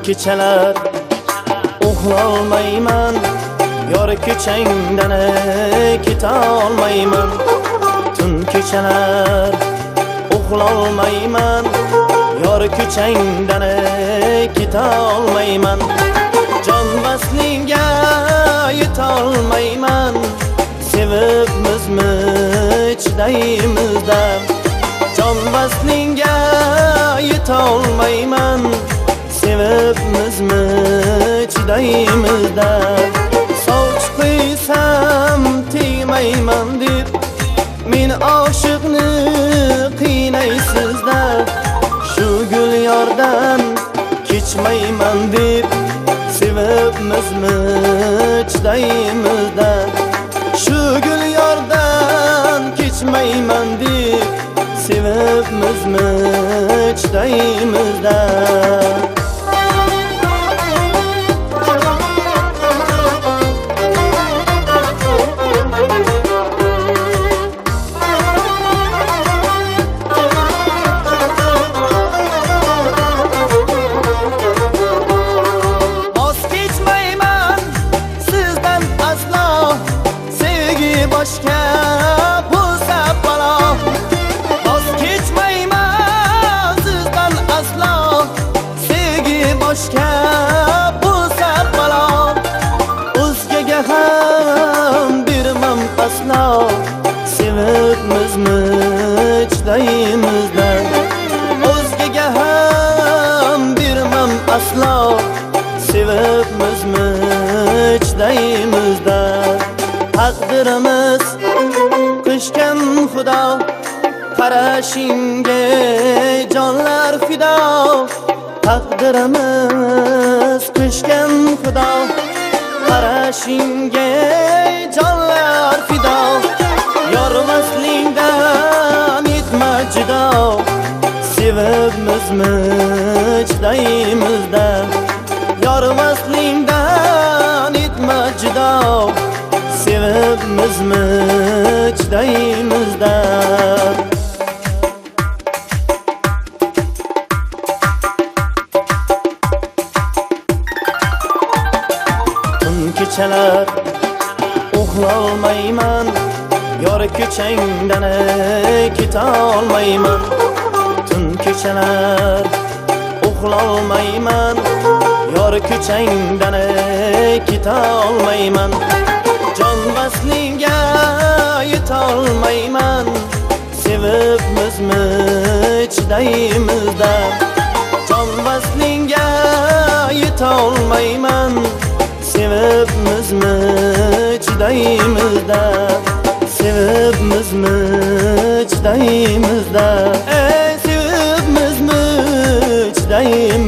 kechalar uxlolmayman, yor ko'changdan ketolmayman. Tun kechalar uxlolmayman, yor ko'changdan ketolmayman. Jon vasliga yetolmayman, sevibmizmi chidaymizda. Jon vasliga yetolmayman, sevibmizmi chidaymizda. Soch qo'ysam tegmayman deb men oshiqni qiynaysizda. Shu gul yordan kechmayman deb sevibmizmi chidaymizda. Shu gul yordan kechmayman deb sevibmizmi chidaymizda. Boshqa bo'lsa balo, voz kechmayman sizdan aslo. Sevgi boshqa bo'lsa balo, o'zgaga ham bermam aslo. Sevibmizmi chidaymizda, o'zgaga ham bermam aslo. Sevibmizmi chidaymizda. Taqdirimiz qishgan xudo, qarashingga jonlar fido. Taqdirimiz qishgan xudo, qarashingga jonlar fido. Yor vaslingdan etma judo, sevibmizmi chidaymizda. Yor vaslingdan etma judo, sevibmizmi chidaymizda. Tun kechalar uxlolmayman, yor ko'changdan ketolmayman. Tun kechalar uxlolmayman, yor ko'changdan ketolmayman. Jon vasliga yetolmayman, sevibmizmi chidaymizda. Jon vasliga yetolmayman, sevibmizmi chidaymizda. Sevibmizmi chidaymizda. Sevibmizmi chidaymizda.